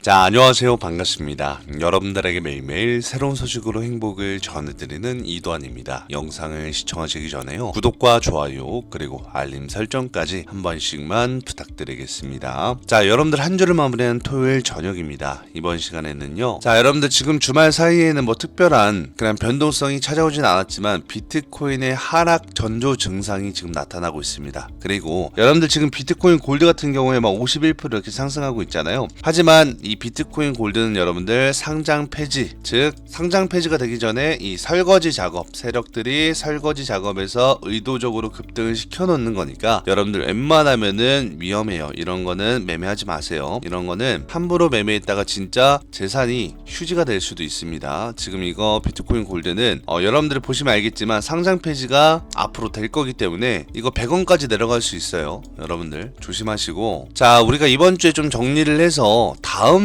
자, 안녕하세요. 반갑습니다. 여러분들에게 매일매일 새로운 소식으로 행복을 전해드리는 이도환입니다. 영상을 시청하시기 전에요. 구독과 좋아요 그리고 알림 설정까지 한 번씩만 부탁드리겠습니다. 자, 여러분들 한 주를 마무리한 토요일 저녁입니다. 이번 시간에는요. 자, 여러분들 지금 주말 사이에는 뭐 특별한 그냥 변동성이 찾아오진 않았지만 비트코인의 하락 전조 증상이 지금 나타나고 있습니다. 그리고 여러분들 지금 비트코인 골드 같은 경우에 막 51% 이렇게 상승하고 있잖아요. 하지만 이 비트코인 골드는 여러분들 상장 폐지, 즉 상장 폐지가 되기 전에 이 설거지 작업, 세력들이 설거지 작업에서 의도적으로 급등을 시켜놓는 거니까 여러분들 웬만하면은 위험해요. 이런 거는 매매하지 마세요. 이런 거는 함부로 매매했다가 진짜 재산이 휴지가 될 수도 있습니다. 지금 이거 비트코인 골드는 여러분들이 보시면 알겠지만 상장 폐지가 앞으로 될 거기 때문에 이거 100원까지 내려갈 수 있어요. 여러분들 조심하시고, 자, 우리가 이번 주에 좀 정리를 해서 다음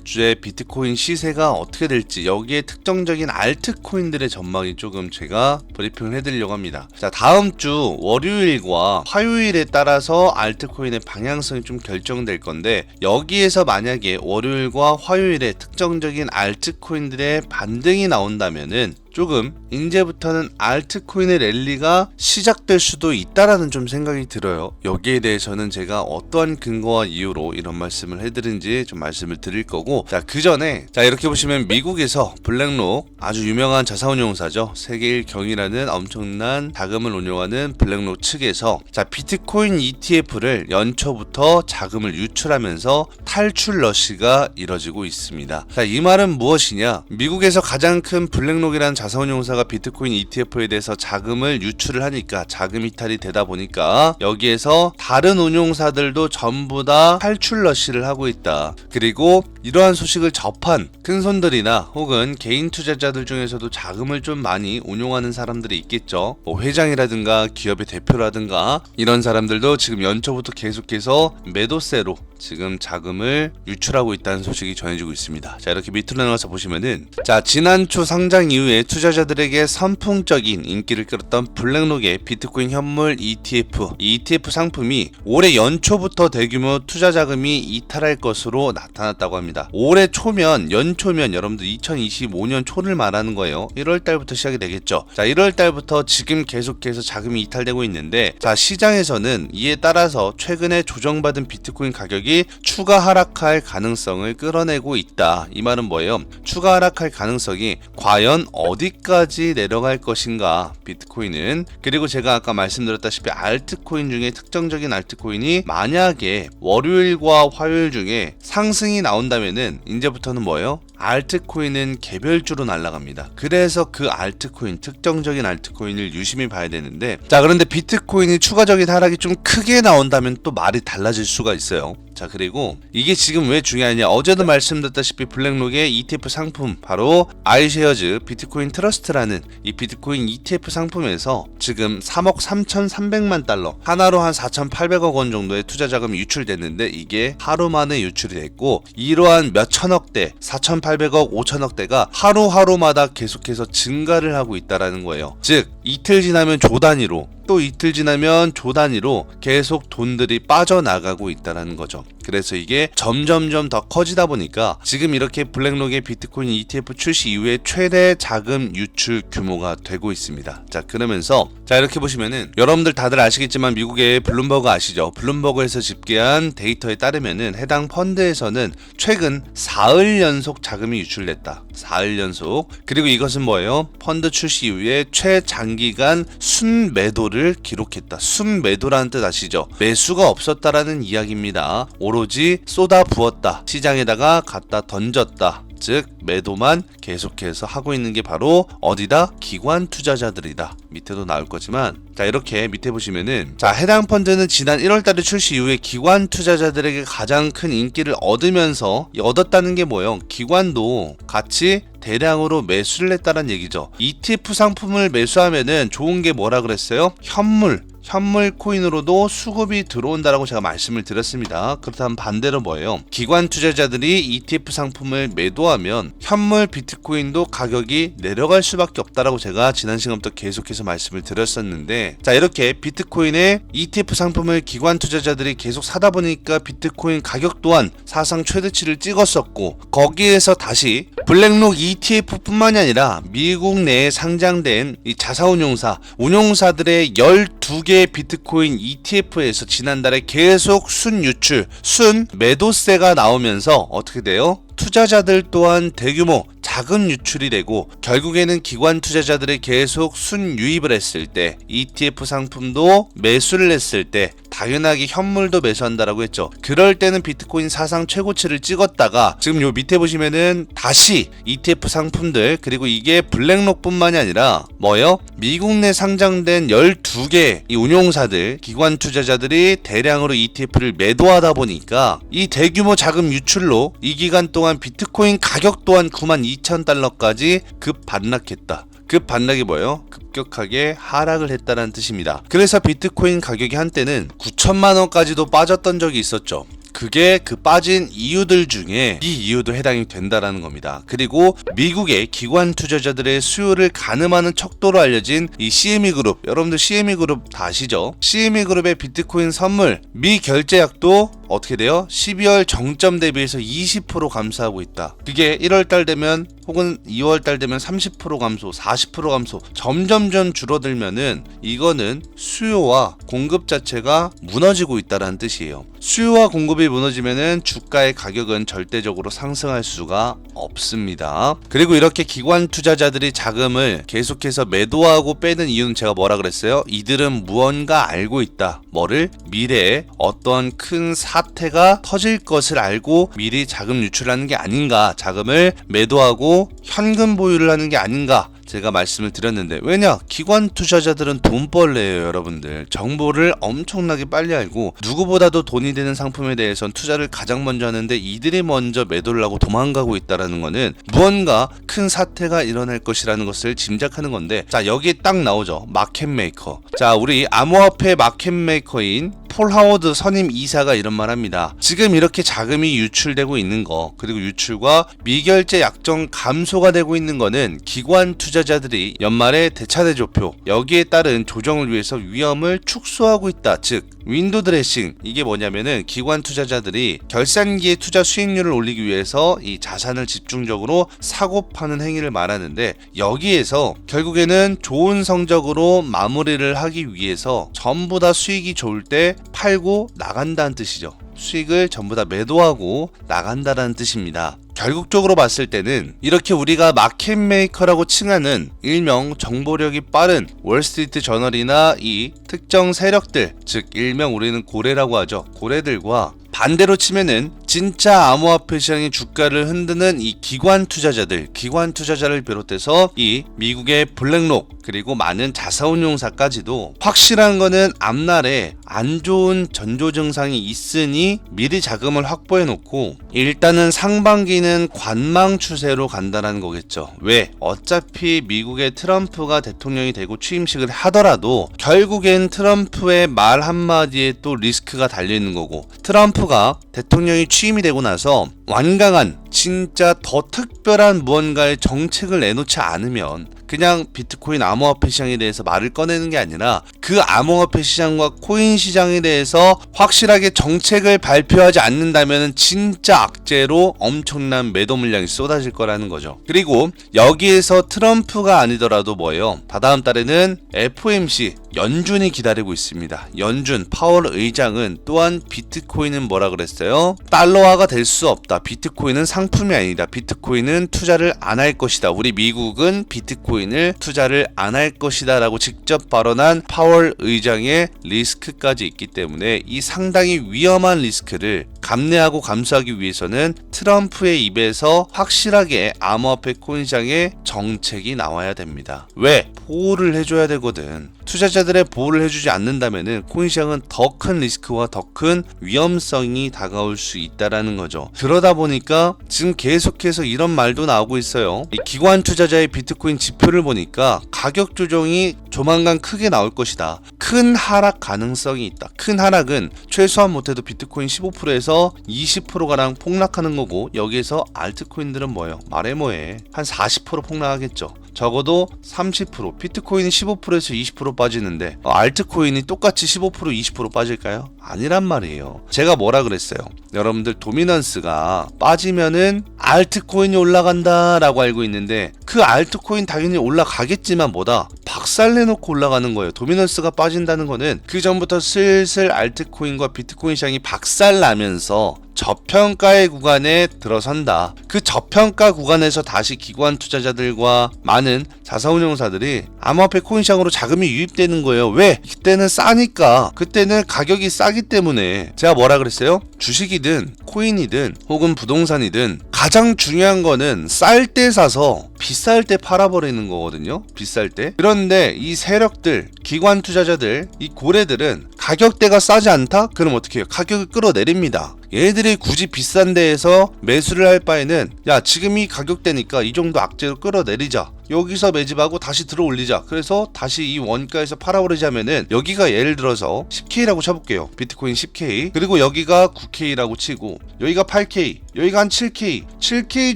주에 비트코인 시세가 어떻게 될지, 여기에 특정적인 알트코인들의 전망이 조금 제가 브리핑을 해드리려고 합니다. 자, 다음 주 월요일과 화요일에 따라서 알트코인의 방향성이 좀 결정될 건데, 여기에서 만약에 월요일과 화요일에 특정적인 알트코인들의 반등이 나온다면은 조금 이제부터는 알트코인의 랠리가 시작될 수도 있다라는 좀 생각이 들어요. 여기에 대해서는 제가 어떠한 근거와 이유로 이런 말씀을 해드린지 좀 말씀을 드릴 거고, 자, 그 전에 자, 이렇게 보시면 미국에서 블랙록, 아주 유명한 자산운용사죠. 세계 1경이라는 엄청난 자금을 운용하는 블랙록 측에서 자, 비트코인 ETF를 연초부터 자금을 유출하면서 탈출 러시가 이뤄지고 있습니다. 자, 이 말은 무엇이냐? 미국에서 가장 큰 블랙록이라는 자산운용사가 비트코인 ETF에 대해서 자금을 유출을 하니까, 자금 이탈이 되다 보니까 여기에서 다른 운용사들도 전부 다 탈출 러시를 하고 있다. 그리고 이러한 소식을 접한 큰손들이나 혹은 개인 투자자들 중에서도 자금을 좀 많이 운용하는 사람들이 있겠죠. 뭐 회장이라든가 기업의 대표라든가 이런 사람들도 지금 연초부터 계속해서 매도세로 지금 자금을 유출하고 있다는 소식이 전해지고 있습니다. 자, 이렇게 밑으로 내려가서 보시면은, 자, 지난 초 상장 이후에 투자자들에게 선풍적인 인기를 끌었던 블랙록의 비트코인 현물 ETF, 이 ETF 상품이 올해 연초부터 대규모 투자 자금이 이탈할 것으로 나타났다고 합니다. 올해 초면, 연초면 여러분들 2025년 초를 말하는 거예요. 1월 달부터 시작이 되겠죠. 자, 1월 달부터 지금 계속해서 자금이 이탈되고 있는데, 자, 시장에서는 이에 따라서 최근에 조정받은 비트코인 가격이 추가 하락할 가능성을 끌어내고 있다. 이 말은 뭐예요? 추가 하락할 가능성이 과연 어디까지 내려갈 것인가, 비트코인은. 그리고 제가 아까 말씀드렸다시피 알트코인 중에 특정적인 알트코인이 만약에 월요일과 화요일 중에 상승이 나온다면은 이제부터는 뭐예요? 알트코인은 개별주로 날아갑니다. 그래서 그 알트코인, 특정적인 알트코인을 유심히 봐야 되는데, 자, 그런데 비트코인이 추가적인 하락이 좀 크게 나온다면 또 말이 달라질 수가 있어요. 자, 그리고 이게 지금 왜 중요하냐? 어제도 말씀드렸다시피 블랙록의 ETF 상품, 바로 아이쉐어즈 비트코인 트러스트라는 이 비트코인 ETF 상품에서 지금 3억 3,300만 달러, 하나로 한 4,800억 원 정도의 투자 자금이 유출됐는데, 이게 하루 만에 유출이 됐고, 이러한 몇 천억대, 4,800억, 5천억대가 하루하루마다 계속해서 증가를 하고 있다라는 거예요. 즉, 이틀 지나면 조 단위로, 또 이틀 지나면 조 단위로 계속 돈들이 빠져나가고 있다는 거죠. 그래서 이게 점점점 더 커지다 보니까 지금 이렇게 블랙록의 비트코인 ETF 출시 이후에 최대 자금 유출 규모가 되고 있습니다. 자, 그러면서 자, 이렇게 보시면은 여러분들 다들 아시겠지만 미국의 블룸버그 아시죠? 블룸버그에서 집계한 데이터에 따르면은 해당 펀드에서는 최근 4일 연속 자금이 유출됐다. 4일 연속. 그리고 이것은 뭐예요? 펀드 출시 이후에 최장기간 순매도를 기록했다. 순매도라는 뜻 아시죠? 매수가 없었다라는 이야기입니다. 오로지 쏟아 부었다. 시장에다가 갖다 던졌다. 즉 매도만 계속해서 하고 있는 게 바로 어디다? 기관 투자자들이다. 밑에도 나올 거지만, 자, 이렇게 밑에 보시면은, 자, 해당 펀드는 지난 1월달에 출시 이후에 기관 투자자들에게 가장 큰 인기를 얻으면서, 얻었다는 게 뭐예요? 기관도 같이 대량으로 매수를 했다는 얘기죠. ETF 상품을 매수하면은 좋은 게 뭐라 그랬어요? 현물, 현물 코인으로도 수급이 들어온다라고 제가 말씀을 드렸습니다. 그렇다면 반대로 뭐예요? 기관 투자자들이 ETF 상품을 매도하면 현물 비트코인도 가격이 내려갈 수밖에 없다라고 제가 지난 시간부터 계속해서 말씀을 드렸었는데, 자, 이렇게 비트코인의 ETF 상품을 기관 투자자들이 계속 사다 보니까 비트코인 가격 또한 사상 최대치를 찍었었고, 거기에서 다시 블랙록 ETF뿐만이 아니라 미국 내에 상장된 이 자사운용사들의 12개의 비트코인 ETF에서 지난달에 계속 순유출, 순매도세가 나오면서 어떻게 돼요? 투자자들 또한 대규모 자금 유출이 되고, 결국에는 기관 투자자들이 계속 순유입을 했을 때, ETF 상품도 매수를 했을 때 당연하게 현물도 매수한다라고 했죠. 그럴 때는 비트코인 사상 최고치를 찍었다가 지금 요 밑에 보시면은 다시 ETF 상품들, 그리고 이게 블랙록뿐만이 아니라 뭐예요? 미국 내 상장된 12개 이 운용사들, 기관 투자자들이 대량으로 ETF를 매도하다 보니까 이 대규모 자금 유출로 이 기간 동안 비트코인 가격 또한 92,000달러까지 급 반락했다. 급 반락이 뭐예요? 급격하게 하락을 했다는 뜻입니다. 그래서 비트코인 가격이 한때는 9천만 원까지도 빠졌던 적이 있었죠. 그게 그 빠진 이유들 중에 이 이유도 해당이 된다라는 겁니다. 그리고 미국의 기관 투자자들의 수요를 가늠하는 척도로 알려진 이 CME 그룹, 여러분들 CME 그룹 다 아시죠? CME 그룹의 비트코인 선물 미결제약도 어떻게 돼요? 12월 정점 대비해서 20% 감소하고 있다. 그게 1월달 되면 혹은 2월달 되면 30% 감소, 40% 감소, 점점점 줄어들면은 이거는 수요와 공급 자체가 무너지고 있다는 뜻이에요. 수요와 공급이 무너지면은 주가의 가격은 절대적으로 상승할 수가 없습니다. 그리고 이렇게 기관 투자자들이 자금을 계속해서 매도하고 빼는 이유는 제가 뭐라 그랬어요? 이들은 무언가 알고 있다. 뭐를? 미래에 어떤 큰 사태가 터질 것을 알고 미리 자금 유출하는 게 아닌가, 자금을 매도하고 현금 보유를 하는 게 아닌가, 제가 말씀을 드렸는데, 왜냐? 기관 투자자들은 돈벌레예요. 여러분들 정보를 엄청나게 빨리 알고 누구보다도 돈이 되는 상품에 대해선 투자를 가장 먼저 하는데, 이들이 먼저 매도를 하고 도망가고 있다는 거는 무언가 큰 사태가 일어날 것이라는 것을 짐작하는 건데, 자, 여기에 딱 나오죠. 마켓메이커. 자, 우리 암호화폐 마켓메이커인 폴 하워드 선임 이사가 이런 말 합니다. 지금 이렇게 자금이 유출되고 있는 거, 그리고 유출과 미결제 약정 감소가 되고 있는 거는 기관 투자자들이 연말에 대차대조표, 여기에 따른 조정을 위해서 위험을 축소하고 있다. 즉 윈도우 드레싱. 이게 뭐냐면은 기관 투자자들이 결산기의 투자 수익률을 올리기 위해서 이 자산을 집중적으로 사고 파는 행위를 말하는데, 여기에서 결국에는 좋은 성적으로 마무리를 하기 위해서 전부 다 수익이 좋을 때 팔고 나간다는 뜻이죠. 수익을 전부 다 매도하고 나간다는 뜻입니다. 결국적으로 봤을 때는 이렇게 우리가 마켓메이커라고 칭하는 일명 정보력이 빠른 월스트리트 저널이나 이 특정 세력들, 즉 일명 우리는 고래라고 하죠. 고래들과 반대로 치면은 진짜 암호화폐 시장의 주가를 흔드는 이 기관 투자자를 비롯해서 이 미국의 블랙록, 그리고 많은 자사운용사까지도 확실한 거는 앞날에 안 좋은 전조 증상이 있으니 미리 자금을 확보해 놓고 일단은 상반기는 관망 추세로 간다는 거겠죠. 왜? 어차피 미국의 트럼프가 대통령이 되고 취임식을 하더라도 결국엔 트럼프의 말 한마디에 또 리스크가 달려있는 거고, 트럼프가 대통령이 취임이 되고 나서 완강한 진짜 더 특별한 무언가의 정책을 내놓지 않으면 그냥 비트코인 암호화폐 시장에 대해서 말을 꺼내는 게 아니라 그 암호화폐 시장과 코인 시장에 대해서 확실하게 정책을 발표하지 않는다면 진짜 악재로 엄청난 매도 물량이 쏟아질 거라는 거죠. 그리고 여기에서 트럼프가 아니더라도 뭐예요? 다다음 달에는 FOMC 연준이 기다리고 있습니다. 연준 파월 의장은 또한 비트코인은 뭐라 그랬어요? 달러화가 될 수 없다. 비트코인은 상품이 아니다. 비트코인은 투자를 안 할 것이다. 우리 미국은 비트코인을 투자를 안 할 것이다 라고 직접 발언한 파월 의장의 리스크까지 있기 때문에 이 상당히 위험한 리스크를 감내하고 감수하기 위해서는 트럼프의 입에서 확실하게 암호화폐 코인 시장에 정책이 나와야 됩니다. 왜? 보호를 해줘야 되거든. 투자자들의 보호를 해주지 않는다면은 코인 시장은 더 큰 리스크와 더 큰 위험성이 다가올 수 있다라는 거죠. 그러다 보니까 지금 계속해서 이런 말도 나오고 있어요. 이 기관 투자자의 비트코인 지표를 보니까 가격 조정이 조만간 크게 나올 것이다. 큰 하락 가능성이 있다. 큰 하락은 최소한 못해도 비트코인 15%에서 20%가량 폭락하는 거고, 여기에서 알트코인들은 뭐예요? 말해 뭐해. 한 40% 폭락하겠죠. 적어도 30%, 비트코인이 15%에서 20% 빠지는데 알트코인이 똑같이 15%, 20% 빠질까요? 아니란 말이에요. 제가 뭐라 그랬어요? 여러분들 도미넌스가 빠지면은 알트코인이 올라간다 라고 알고 있는데, 그 알트코인 당연히 올라가겠지만 뭐다? 박살내놓고 올라가는 거예요. 도미넌스가 빠진다는 거는 그 전부터 슬슬 알트코인과 비트코인 시장이 박살나면서 저평가의 구간에 들어선다. 그 저평가 구간에서 다시 기관 투자자들과 많은 자사운용사들이 암호화폐 코인 시장으로 자금이 유입되는 거예요. 왜? 그때는 싸니까. 그때는 가격이 싸기 때문에. 제가 뭐라 그랬어요? 주식이든 코인이든 혹은 부동산이든 가장 중요한 거는 쌀 때 사서 비쌀 때 팔아버리는 거거든요. 비쌀 때. 그런데 이 세력들, 기관 투자자들, 이 고래들은 가격대가 싸지 않다? 그럼 어떻게 해요? 가격을 끌어내립니다. 얘들이 굳이 비싼 데에서 매수를 할 바에는 야, 지금 이 가격대니까 이 정도 악재로 끌어내리자. 여기서 매집하고 다시 들어 올리자. 그래서 다시 이 원가에서 팔아버리자면은, 여기가 예를 들어서 10K라고 쳐볼게요. 비트코인 10K. 그리고 여기가 9K라고 치고 여기가 8K, 여기가 한 7K, 7K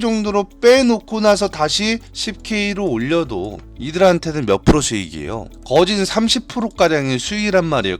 정도로 빼놓고 나서 다시 10K로 올려도 이들한테는 몇 프로 수익이에요? 거진 30%가량의 수익이란 말이에요.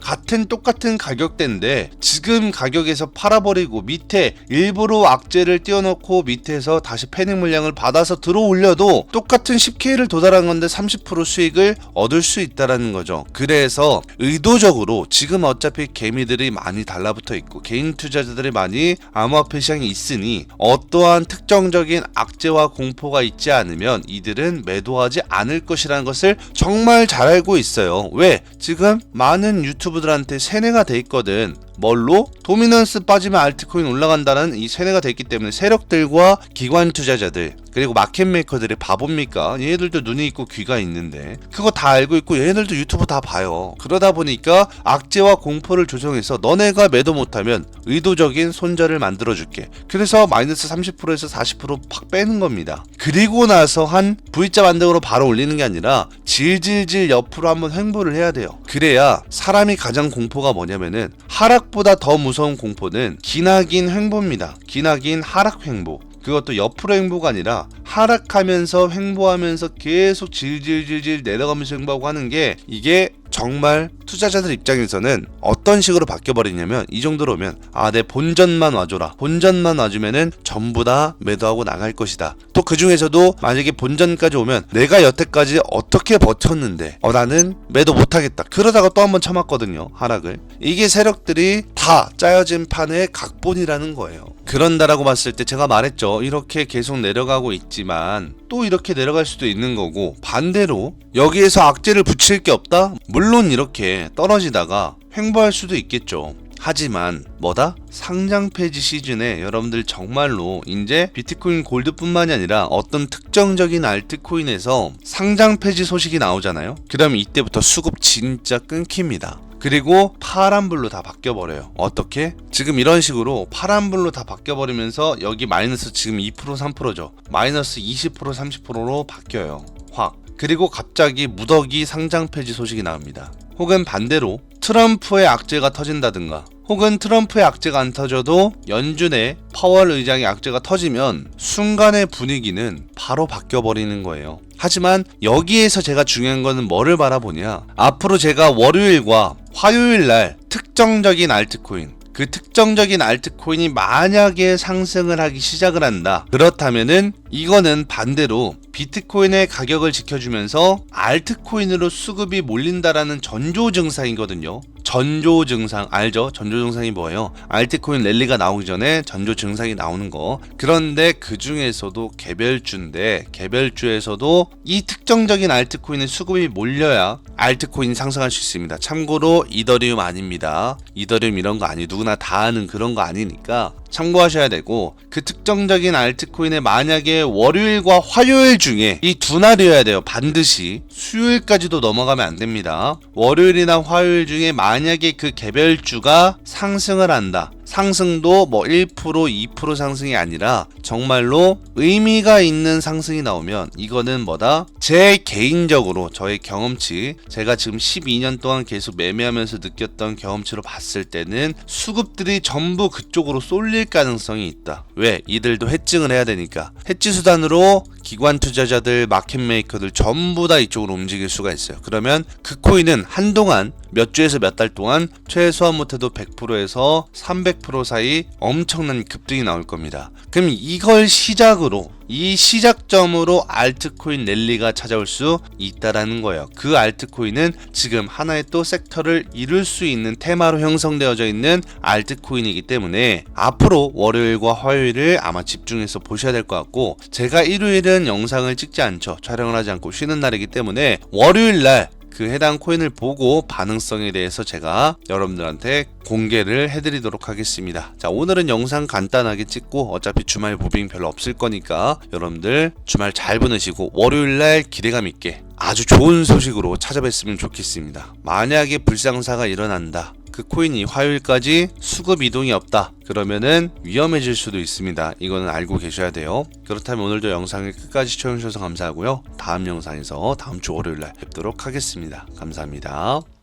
똑같은 가격대인데 지금 가격에서 팔아버리고 밑에 일부러 악재를 띄워놓고 밑에서 다시 패닉 물량을 받아서 들어 올려도 똑같은 10K를 도달한 건데 30% 수익을 얻을 수 있다라는 거죠. 그래서 의도적으로 지금 어차피 개미들이 많이 달라붙어 있고 개인 투자자들이 많이 암호화폐 시장에 있으니 어떠한 특정적인 악재와 공포가 있지 않으면 이들은 매도하지 않을 것이라는 것을 정말 잘 알고 있어요. 왜? 지금 많은 유튜브들한테 세뇌가 돼 있거든. 뭘로? 도미넌스 빠지면 알트코인 올라간다는 이 세뇌가 됐기 때문에 세력들과 기관 투자자들, 그리고 마켓메이커들이 바보입니까? 얘네들도 눈이 있고 귀가 있는데 그거 다 알고 있고 얘네들도 유튜브 다 봐요. 그러다 보니까 악재와 공포를 조성해서 너네가 매도 못하면 의도적인 손절을 만들어줄게. 그래서 마이너스 30%에서 40%팍 빼는 겁니다. 그리고 나서 한 V자 반등으로 바로 올리는 게 아니라 질질질 옆으로 한번 횡보를 해야 돼요. 그래야 사람이 가장 공포가 뭐냐면은, 하락보다 더 무서운 공포는 기나긴 횡보입니다. 기나긴 하락 횡보. 그것도 옆으로 횡보가 아니라 하락하면서 횡보하면서 계속 질질질질 내려가면서 횡보하고 하는 게, 이게 정말 투자자들 입장에서는 어떤 식으로 바뀌어버리냐면, 이 정도로 오면 내 본전만 와줘라. 본전만 와주면은 전부 다 매도하고 나갈 것이다. 또 그 중에서도 만약에 본전까지 오면 내가 여태까지 어떻게 버텼는데 나는 매도 못하겠다. 그러다가 또 한번 참았거든요, 하락을. 이게 세력들이 다 짜여진 판의 각본이라는 거예요. 그런다라고 봤을 때 제가 말했죠. 이렇게 계속 내려가고 있지만 또 이렇게 내려갈 수도 있는 거고, 반대로 여기에서 악재를 붙일 게 없다? 물론 이렇게 떨어지다가 횡보할 수도 있겠죠. 하지만 뭐다? 상장 폐지 시즌에 여러분들 정말로 이제 비트코인 골드뿐만이 아니라 어떤 특정적인 알트코인에서 상장 폐지 소식이 나오잖아요. 그러면 이때부터 수급 진짜 끊깁니다. 그리고 파란불로 다 바뀌어버려요. 어떻게? 지금 이런 식으로 파란불로 다 바뀌어버리면서 여기 마이너스 지금 2% 3%죠. 마이너스 20% 30%로 바뀌어요. 확. 그리고 갑자기 무더기 상장 폐지 소식이 나옵니다. 혹은 반대로 트럼프의 악재가 터진다든가, 혹은 트럼프의 악재가 안 터져도 연준의 파월 의장의 악재가 터지면 순간의 분위기는 바로 바뀌어버리는 거예요. 하지만 여기에서 제가 중요한 거는 뭐를 바라보냐, 앞으로 제가 월요일과 화요일날 특정적인 알트코인, 그 특정적인 알트코인이 만약에 상승을 하기 시작을 한다. 그렇다면은 이거는 반대로 비트코인의 가격을 지켜주면서 알트코인으로 수급이 몰린다라는 전조 증상이거든요. 전조 증상 알죠? 전조 증상이 뭐예요? 알트코인 랠리가 나오기 전에 전조 증상이 나오는 거. 그런데 그 중에서도 개별주인데 개별주에서도 이 특정적인 알트코인의 수급이 몰려야 알트코인이 상승할 수 있습니다. 참고로 이더리움 아닙니다. 이더리움 이런 거 아니 누구나 다 아는 그런 거 아니니까 참고하셔야 되고, 그 특정적인 알트코인에 만약에 월요일과 화요일 중에 이 두 날이어야 돼요. 반드시 수요일까지도 넘어가면 안 됩니다. 월요일이나 화요일 중에 만약에 그 개별주가 상승을 한다. 상승도 뭐 1%, 2% 상승이 아니라 정말로 의미가 있는 상승이 나오면 이거는 뭐다? 제 개인적으로 저의 경험치, 제가 지금 12년 동안 계속 매매하면서 느꼈던 경험치로 봤을 때는 수급들이 전부 그쪽으로 쏠릴 가능성이 있다. 왜? 이들도 해증을 해야 되니까. 해지 수단으로 기관 투자자들, 마켓 메이커들 전부 다 이쪽으로 움직일 수가 있어요. 그러면 그 코인은 한동안 몇 주에서 몇 달 동안 최소한 못해도 100%에서 300% 사이 엄청난 급등이 나올 겁니다. 그럼 이걸 시작으로, 이 시작점으로 알트코인 랠리가 찾아올 수 있다라는 거예요. 그 알트코인은 지금 하나의 또 섹터를 이룰 수 있는 테마로 형성되어져 있는 알트코인이기 때문에 앞으로 월요일과 화요일을 아마 집중해서 보셔야 될 것 같고, 제가 일요일은 영상을 찍지 않죠. 촬영을 하지 않고 쉬는 날이기 때문에 월요일날 그 해당 코인을 보고 반응성에 대해서 제가 여러분들한테 공개를 해드리도록 하겠습니다. 자, 오늘은 영상 간단하게 찍고 어차피 주말 무빙 별로 없을 거니까 여러분들 주말 잘 보내시고 월요일날 기대감 있게 아주 좋은 소식으로 찾아뵀으면 좋겠습니다. 만약에 불상사가 일어난다, 그 코인이 화요일까지 수급 이동이 없다, 그러면은 위험해질 수도 있습니다. 이거는 알고 계셔야 돼요. 그렇다면 오늘도 영상을 끝까지 시청해주셔서 감사하고요. 다음 영상에서 다음 주 월요일날 뵙도록 하겠습니다. 감사합니다.